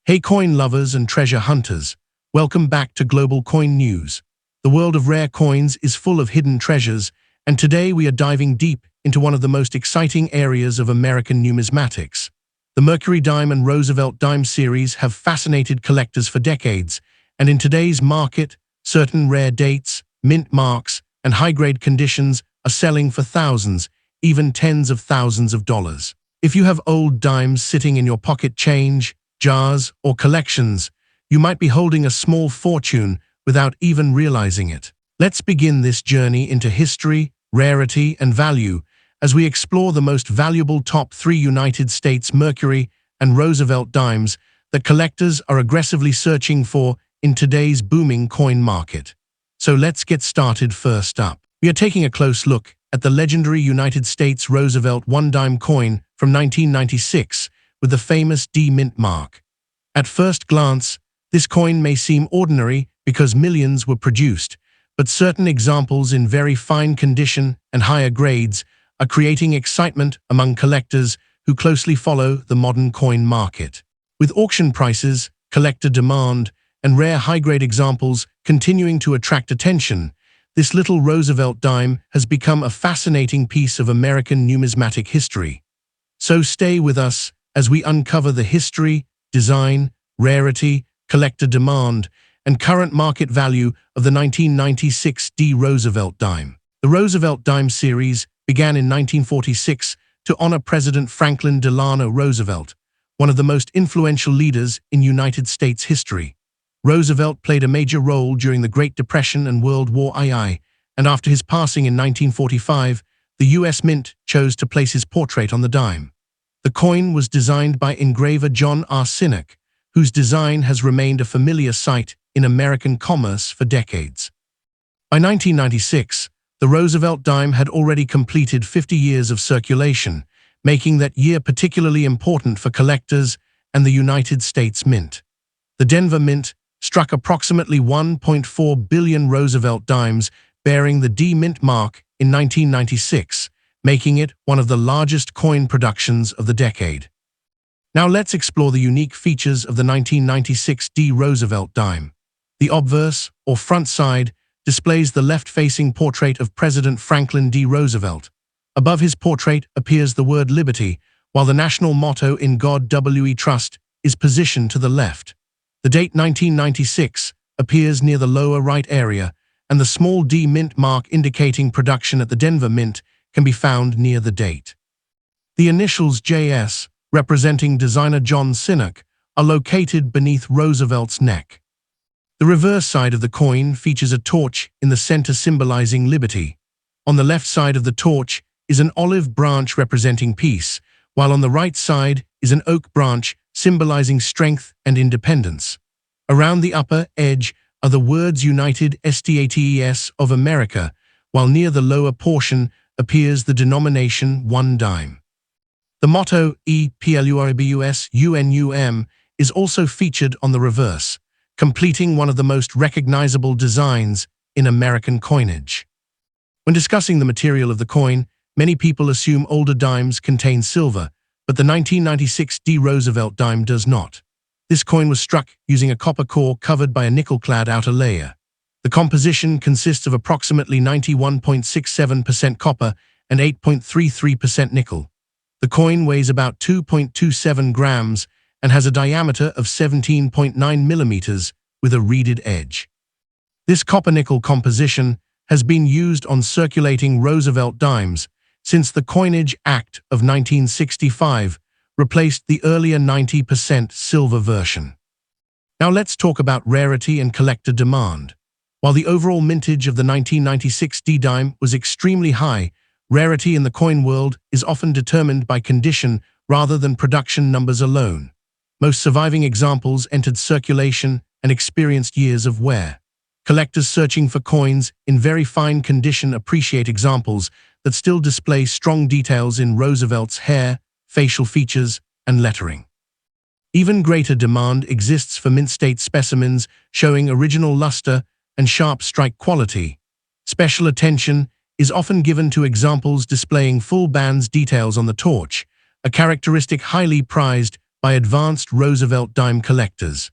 Hey coin lovers and treasure hunters, welcome back to Global Coin News. The world of rare coins is full of hidden treasures, and today we are diving deep into one of the most exciting areas of American numismatics. The Mercury Dime and Roosevelt Dime series have fascinated collectors for decades, and in today's market, certain rare dates, mint marks, and high-grade conditions are selling for thousands, even tens of thousands of dollars. If you have old dimes sitting in your pocket change, jars, or collections, you might be holding a small fortune without even realizing it. Let's begin this journey into history, rarity, and value as we explore the most valuable top 3 United States Mercury and Roosevelt dimes that collectors are aggressively searching for in today's booming coin market. So let's get started. First up, we are taking a close look at the legendary United States Roosevelt 1 dime coin from 1996, with the famous D mint mark. At first glance, this coin may seem ordinary because millions were produced, but certain examples in very fine condition and higher grades are creating excitement among collectors who closely follow the modern coin market. With auction prices, collector demand, and rare high-grade examples continuing to attract attention, this little Roosevelt dime has become a fascinating piece of American numismatic history. So stay with us as we uncover the history, design, rarity, collector demand, and current market value of the 1996 D Roosevelt dime. The Roosevelt Dime series began in 1946 to honor President Franklin Delano Roosevelt, one of the most influential leaders in United States history. Roosevelt played a major role during the Great Depression and World War II, and after his passing in 1945, the U.S. Mint chose to place his portrait on the dime. The coin was designed by engraver John R. Sinek, whose design has remained a familiar sight in American commerce for decades. By 1996, the Roosevelt dime had already completed 50 years of circulation, making that year particularly important for collectors and the United States Mint. The Denver Mint struck approximately 1.4 billion Roosevelt dimes bearing the D mint mark in 1996, making it one of the largest coin productions of the decade. Now let's explore the unique features of the 1996 D Roosevelt dime. The obverse, or front side, displays the left-facing portrait of President Franklin D. Roosevelt. Above his portrait appears the word Liberty, while the national motto "In God We Trust" is positioned to the left. The date 1996 appears near the lower right area, and the small D mint mark indicating production at the Denver Mint can be found near the date. The initials JS, representing designer John Sinek, are located beneath Roosevelt's neck. The reverse side of the coin features a torch in the center symbolizing liberty. On the left side of the torch is an olive branch representing peace, while on the right side is an oak branch symbolizing strength and independence. Around the upper edge are the words United States of America, while near the lower portion appears the denomination 1 dime. The motto E+URBUS UNUM is also featured on the reverse, completing one of the most recognizable designs in American coinage. When discussing the material of the coin, many people assume older dimes contain silver, but the 1996 D Roosevelt dime does not. This coin was struck using a copper core covered by a nickel-clad outer layer. The composition consists of approximately 91.67% copper and 8.33% nickel. The coin weighs about 2.27 grams and has a diameter of 17.9 millimeters with a reeded edge. This copper-nickel composition has been used on circulating Roosevelt dimes since the Coinage Act of 1965 replaced the earlier 90% silver version. Now let's talk about rarity and collector demand. While the overall mintage of the 1996 D dime was extremely high, rarity in the coin world is often determined by condition rather than production numbers alone. Most surviving examples entered circulation and experienced years of wear. Collectors searching for coins in very fine condition appreciate examples that still display strong details in Roosevelt's hair, facial features, and lettering. Even greater demand exists for mint-state specimens showing original luster and sharp strike quality. Special attention is often given to examples displaying full bands details on the torch, a characteristic highly prized by advanced Roosevelt dime collectors.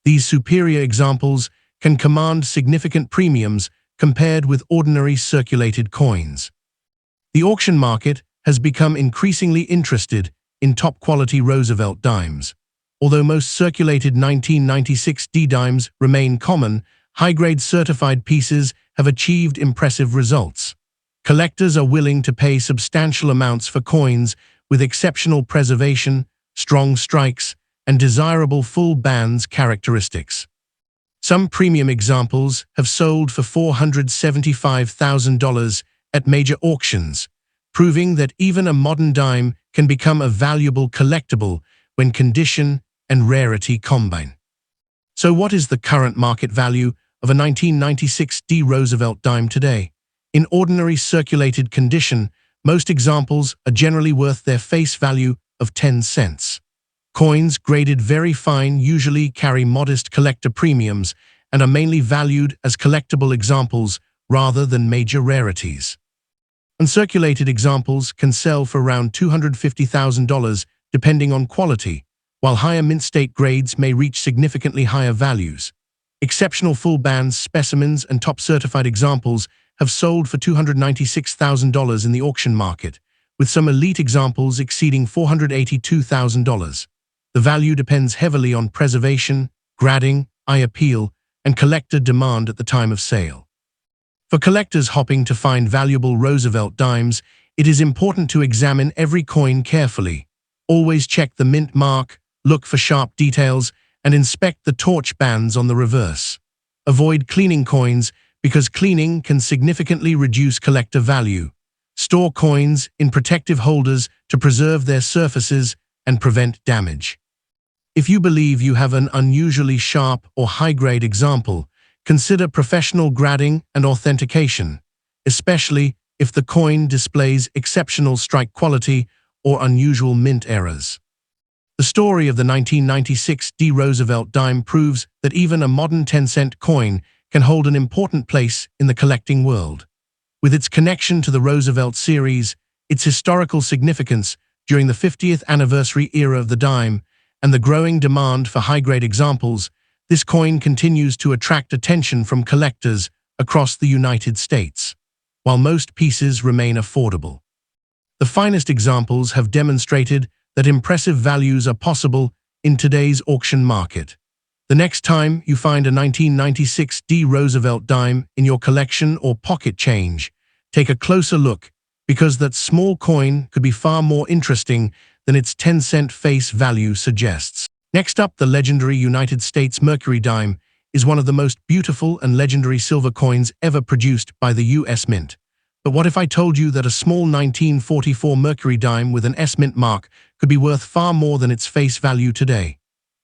These superior examples can command significant premiums compared with ordinary circulated coins. The auction market has become increasingly interested in top-quality Roosevelt dimes. Although most circulated 1996 D-dimes remain common, high-grade certified pieces have achieved impressive results. Collectors are willing to pay substantial amounts for coins with exceptional preservation, strong strikes, and desirable full bands characteristics. Some premium examples have sold for $475,000 at major auctions, proving that even a modern dime can become a valuable collectible when condition and rarity combine. So what is the current market value of a 1996 D Roosevelt dime today? In ordinary circulated condition, most examples are generally worth their face value of 10 cents. Coins graded very fine usually carry modest collector premiums and are mainly valued as collectible examples rather than major rarities. Uncirculated examples can sell for around $250,000 depending on quality, while higher mint state grades may reach significantly higher values. Exceptional full band specimens and top certified examples have sold for $296,000 in the auction market, with some elite examples exceeding $482,000. The value depends heavily on preservation, grading, eye appeal, and collector demand at the time of sale. For collectors hopping to find valuable Roosevelt dimes, it is important to examine every coin carefully. Always check the mint mark, look for sharp details, and inspect the torch bands on the reverse. Avoid cleaning coins because cleaning can significantly reduce collector value. Store coins in protective holders to preserve their surfaces and prevent damage. If you believe you have an unusually sharp or high-grade example, consider professional grading and authentication, especially if the coin displays exceptional strike quality or unusual mint errors. The story of the 1996 D Roosevelt dime proves that even a modern 10-cent coin can hold an important place in the collecting world. With its connection to the Roosevelt series, its historical significance during the 50th anniversary era of the dime, and the growing demand for high-grade examples, this coin continues to attract attention from collectors across the United States, while most pieces remain affordable. The finest examples have demonstrated that impressive values are possible in today's auction market. The next time you find a 1996 D Roosevelt dime in your collection or pocket change, take a closer look, because that small coin could be far more interesting than its 10-cent face value suggests. Next up, the legendary United States Mercury dime is one of the most beautiful and legendary silver coins ever produced by the U.S. Mint. But what if I told you that a small 1944 Mercury dime with an S Mint mark could be worth far more than its face value today?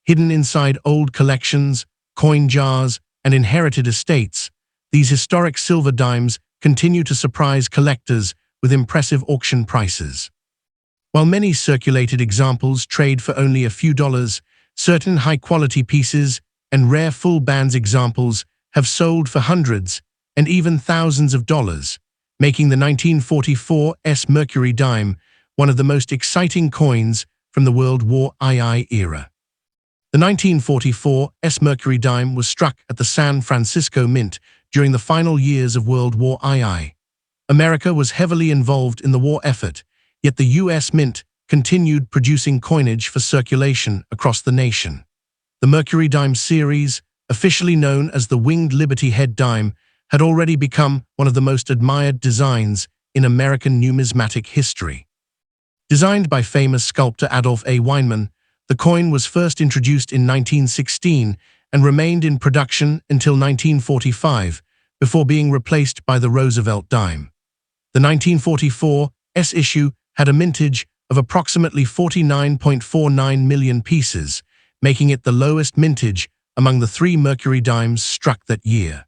Hidden inside old collections, coin jars, and inherited estates, these historic silver dimes continue to surprise collectors with impressive auction prices. While many circulated examples trade for only a few dollars, certain high-quality pieces and rare full bands examples have sold for hundreds and even thousands of dollars, making the 1944 S Mercury dime one of the most exciting coins from the World War II era. The 1944 S Mercury dime was struck at the San Francisco Mint during the final years of World War II. America was heavily involved in the war effort, yet the U.S. Mint continued producing coinage for circulation across the nation. The Mercury dime series, officially known as the Winged Liberty Head dime, had already become one of the most admired designs in American numismatic history. Designed by famous sculptor Adolph A. Weinman, the coin was first introduced in 1916 and remained in production until 1945, before being replaced by the Roosevelt dime. The 1944 S issue had a mintage of approximately 49.49 million pieces, making it the lowest mintage among the 3 Mercury dimes struck that year.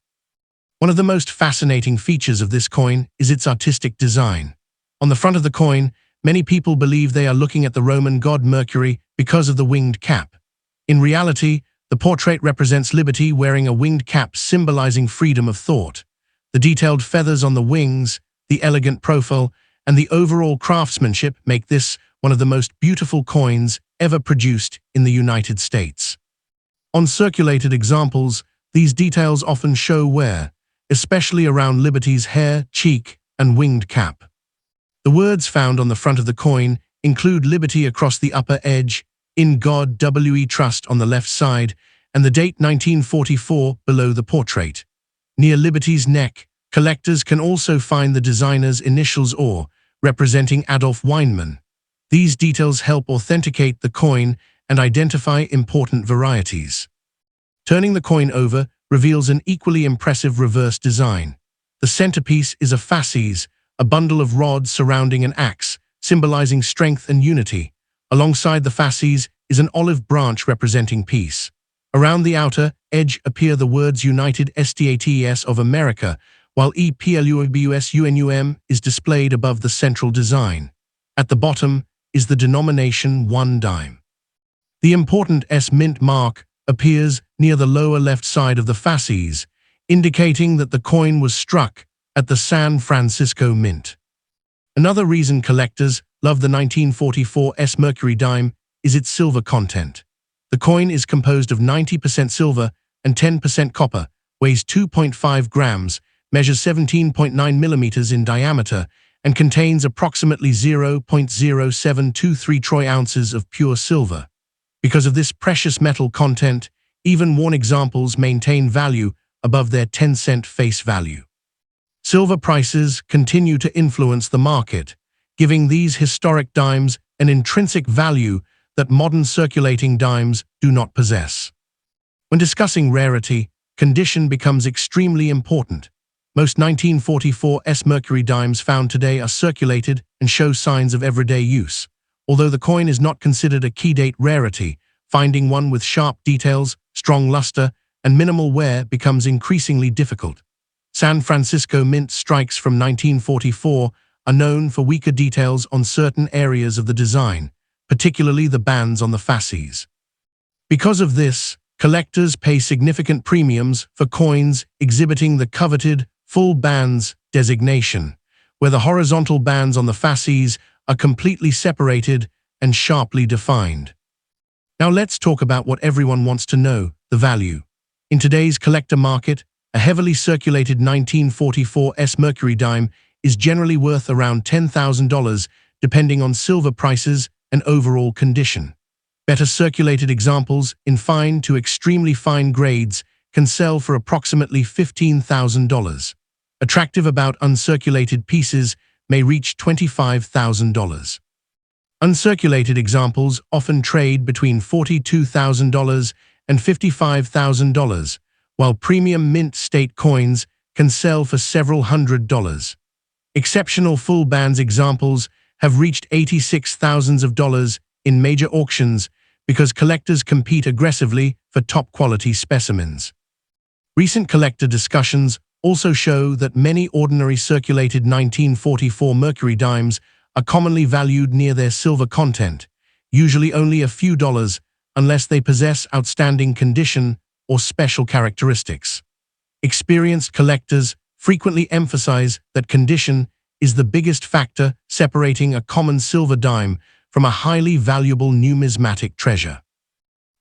One of the most fascinating features of this coin is its artistic design. On the front of the coin, many people believe they are looking at the Roman god Mercury because of the winged cap. In reality, the portrait represents liberty wearing a winged cap symbolizing freedom of thought. The detailed feathers on the wings, the elegant profile, and the overall craftsmanship make this one of the most beautiful coins ever produced in the United States. On circulated examples, these details often show wear, especially around Liberty's hair, cheek, and winged cap. The words found on the front of the coin include Liberty across the upper edge, In God We Trust on the left side, and the date 1944 below the portrait. Near Liberty's neck, collectors can also find the designer's initials or, representing Adolf Weinman. These details help authenticate the coin and identify important varieties. Turning the coin over reveals an equally impressive reverse design. The centerpiece is a fasces, a bundle of rods surrounding an axe, symbolizing strength and unity. Alongside the fasces is an olive branch representing peace. Around the outer edge appear the words United States of America, while EPLUBUSUNUM is displayed above the central design. At the bottom is the denomination 1 dime. The important S mint mark appears near the lower left side of the fasces, indicating that the coin was struck at the San Francisco Mint. Another reason collectors love the 1944 Mercury dime is its silver content. The coin is composed of 90% silver and 10% copper, weighs 2.5 grams, measures 17.9 millimeters in diameter, and contains approximately 0.0723 troy ounces of pure silver. Because of this precious metal content, even worn examples maintain value above their 10-cent face value. Silver prices continue to influence the market, giving these historic dimes an intrinsic value that modern circulating dimes do not possess. When discussing rarity, condition becomes extremely important. Most 1944 Mercury dimes found today are circulated and show signs of everyday use. Although the coin is not considered a key-date rarity, finding one with sharp details, strong luster, and minimal wear becomes increasingly difficult. San Francisco Mint strikes from 1944 are known for weaker details on certain areas of the design, particularly the bands on the fasces. Because of this, collectors pay significant premiums for coins exhibiting the coveted full bands designation, where the horizontal bands on the fasces are completely separated and sharply defined. Now let's talk about what everyone wants to know, the value. In today's collector market, a heavily circulated 1944 Mercury dime is generally worth around $10,000, depending on silver prices and overall condition. Better circulated examples in fine to extremely fine grades can sell for approximately $15,000. Attractive about uncirculated pieces may reach $25,000. Uncirculated examples often trade between $42,000 and $55,000, while premium mint state coins can sell for several $100s. Exceptional full bands examples have reached $86,000 in major auctions because collectors compete aggressively for top-quality specimens. Recent collector discussions also show that many ordinary circulated 1944 Mercury dimes are commonly valued near their silver content, usually only a few dollars, unless they possess outstanding condition or special characteristics. Experienced collectors frequently emphasize that condition is the biggest factor separating a common silver dime from a highly valuable numismatic treasure.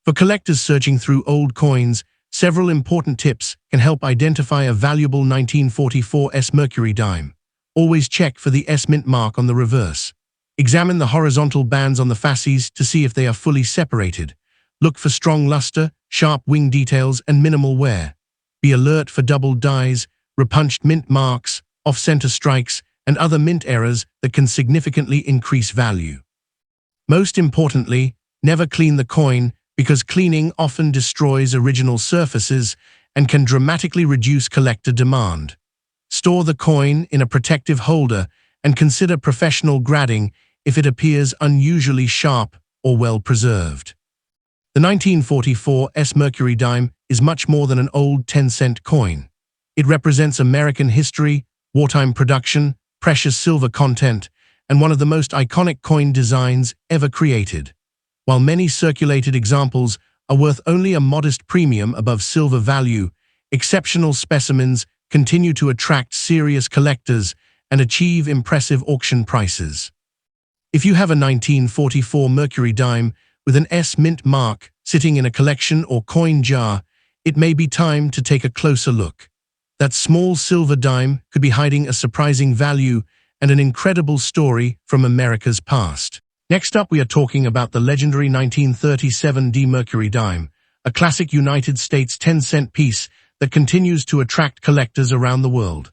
For collectors searching through old coins, several important tips can help identify a valuable 1944 Mercury dime. Always check for the S mint mark on the reverse. Examine the horizontal bands on the fasces to see if they are fully separated. Look for strong luster, sharp wing details, and minimal wear. Be alert for doubled dies, repunched mint marks, off-center strikes, and other mint errors that can significantly increase value. Most importantly, never clean the coin because cleaning often destroys original surfaces and can dramatically reduce collector demand. Store the coin in a protective holder and consider professional grading if it appears unusually sharp or well-preserved. The 1944 Mercury dime is much more than an old 10-cent coin. It represents American history, wartime production, precious silver content, and one of the most iconic coin designs ever created. While many circulated examples are worth only a modest premium above silver value, exceptional specimens continue to attract serious collectors and achieve impressive auction prices. If you have a 1944 Mercury dime with an S mint mark sitting in a collection or coin jar, it may be time to take a closer look. That small silver dime could be hiding a surprising value and an incredible story from America's past. Next up, we are talking about the legendary 1937 Mercury dime, a classic United States 10-cent piece that continues to attract collectors around the world.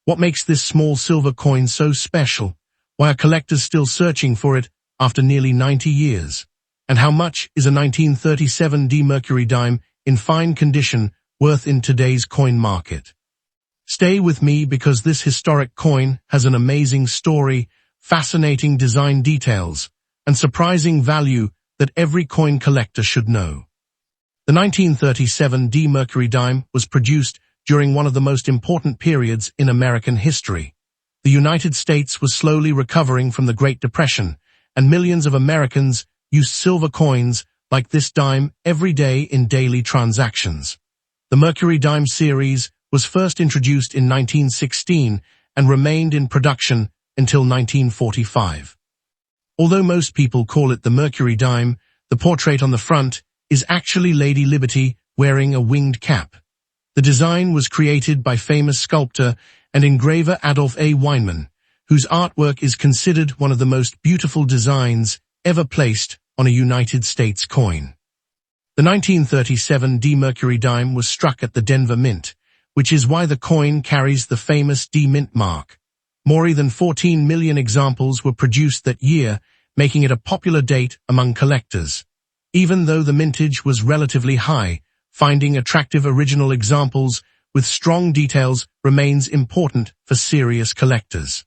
What makes this small silver coin so special? Why are collectors still searching for it after nearly 90 years? And how much is a 1937 Mercury dime in fine condition worth in today's coin market? Stay with me because this historic coin has an amazing story, fascinating design details, and surprising value that every coin collector should know. The 1937 Mercury dime was produced during one of the most important periods in American history. The United States was slowly recovering from the Great Depression, and millions of Americans used silver coins like this dime every day in daily transactions. The Mercury dime series was first introduced in 1916 and remained in production until 1945. Although most people call it the Mercury dime, the portrait on the front is actually Lady Liberty wearing a winged cap. The design was created by famous sculptor and engraver Adolph A. Weinman, whose artwork is considered one of the most beautiful designs ever placed on a United States coin. The 1937 Mercury dime was struck at the Denver Mint, which is why the coin carries the famous D Mint mark. More than 14 million examples were produced that year, making it a popular date among collectors. Even though the mintage was relatively high, finding attractive original examples with strong details remains important for serious collectors.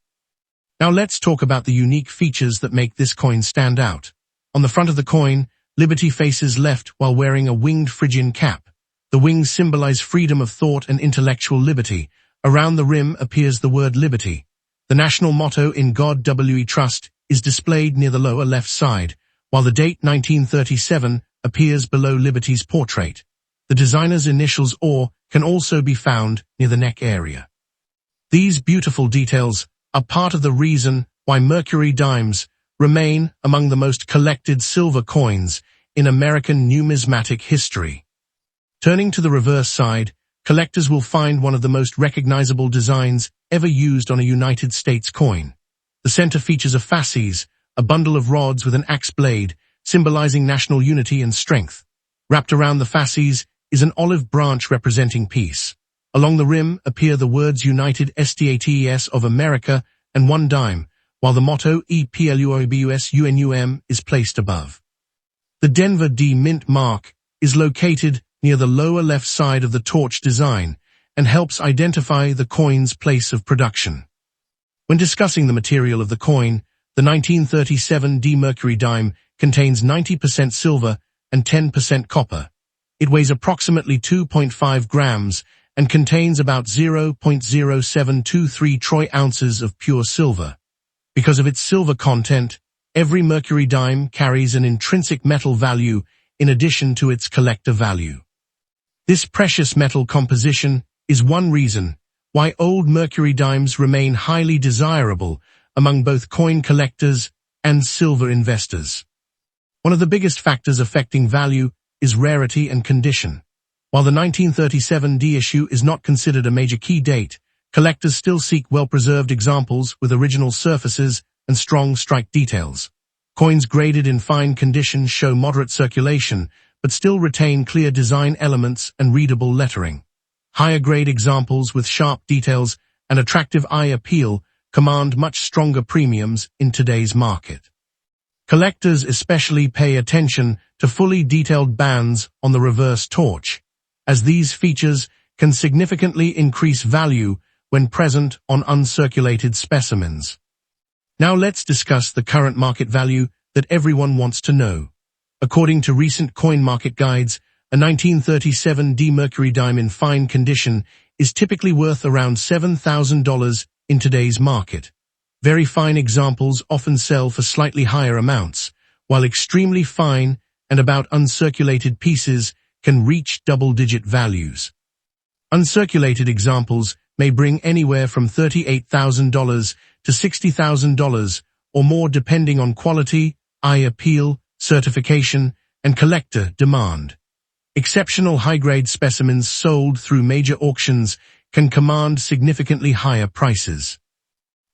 Now let's talk about the unique features that make this coin stand out. On the front of the coin, Liberty faces left while wearing a winged Phrygian cap. The wings symbolize freedom of thought and intellectual liberty. Around the rim appears the word liberty. The national motto "In God We Trust" is displayed near the lower left side, while the date 1937 appears below Liberty's portrait. The designer's initials "OR" can also be found near the neck area. These beautiful details are part of the reason why Mercury dimes remain among the most collected silver coins in American numismatic history. Turning to the reverse side, collectors will find one of the most recognizable designs ever used on a United States coin. The center features a fasces, a bundle of rods with an axe blade, symbolizing national unity and strength. Wrapped around the fasces is an olive branch representing peace. Along the rim appear the words United States of America and one dime, while the motto EPLUOBUSUNUM is placed above. The Denver D Mint mark is located near the lower left side of the torch design and helps identify the coin's place of production. When discussing the material of the coin, the 1937 Mercury dime contains 90% silver and 10% copper. It weighs approximately 2.5 grams and contains about 0.0723 troy ounces of pure silver. Because of its silver content, every Mercury dime carries an intrinsic metal value in addition to its collector value. This precious metal composition is one reason why old Mercury dimes remain highly desirable among both coin collectors and silver investors. One of the biggest factors affecting value is rarity and condition. While the 1937 issue is not considered a major key date, collectors still seek well-preserved examples with original surfaces and strong strike details. Coins graded in fine condition show moderate circulation, but still retain clear design elements and readable lettering. Higher-grade examples with sharp details and attractive eye appeal command much stronger premiums in today's market. Collectors especially pay attention to fully detailed bands on the reverse torch, as these features can significantly increase value when present on uncirculated specimens. Now let's discuss the current market value that everyone wants to know. According to recent coin market guides, a 1937 Mercury dime in fine condition is typically worth around $7,000 in today's market. Very fine examples often sell for slightly higher amounts, while extremely fine and about uncirculated pieces can reach double-digit values. Uncirculated examples may bring anywhere from $38,000 to $60,000, or more depending on quality, eye appeal, certification, and collector demand. Exceptional high-grade specimens sold through major auctions can command significantly higher prices.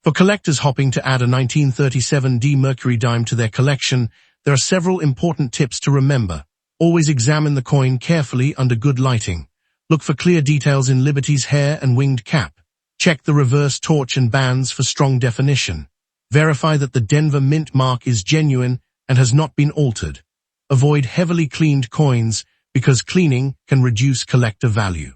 For collectors hoping to add a 1937 Mercury dime to their collection, there are several important tips to remember. Always examine the coin carefully under good lighting. Look for clear details in Liberty's hair and winged cap. Check the reverse torch and bands for strong definition. Verify that the Denver Mint mark is genuine and has not been altered. Avoid heavily cleaned coins because cleaning can reduce collector value.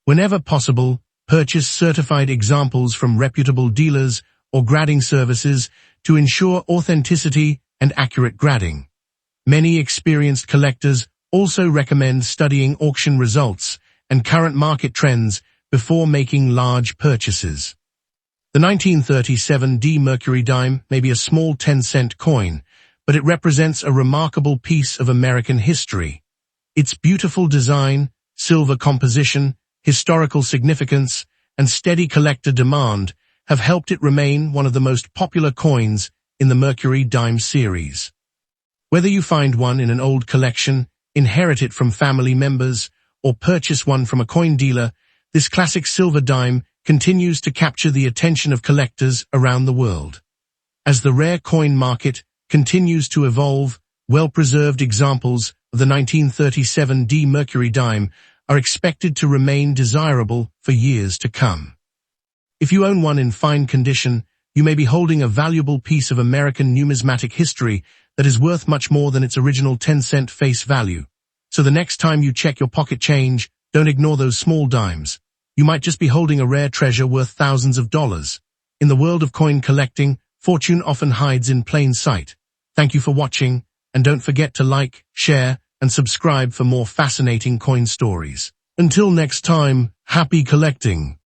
Whenever possible, purchase certified examples from reputable dealers or grading services to ensure authenticity and accurate grading. Many experienced collectors also recommend studying auction results and current market trends before making large purchases. The 1937 Mercury dime may be a small 10-cent coin, but it represents a remarkable piece of American history. Its beautiful design, silver composition, historical significance, and steady collector demand have helped it remain one of the most popular coins in the Mercury dime series. Whether you find one in an old collection, inherit it from family members, or purchase one from a coin dealer, this classic silver dime continues to capture the attention of collectors around the world. As the rare coin market continues to evolve, well-preserved examples of the 1937 Mercury dime are expected to remain desirable for years to come. If you own one in fine condition, you may be holding a valuable piece of American numismatic history that is worth much more than its original 10-cent face value. So the next time you check your pocket change, don't ignore those small dimes. You might just be holding a rare treasure worth thousands of dollars. In the world of coin collecting, fortune often hides in plain sight. Thank you for watching, and don't forget to like, share, and subscribe for more fascinating coin stories. Until next time, happy collecting!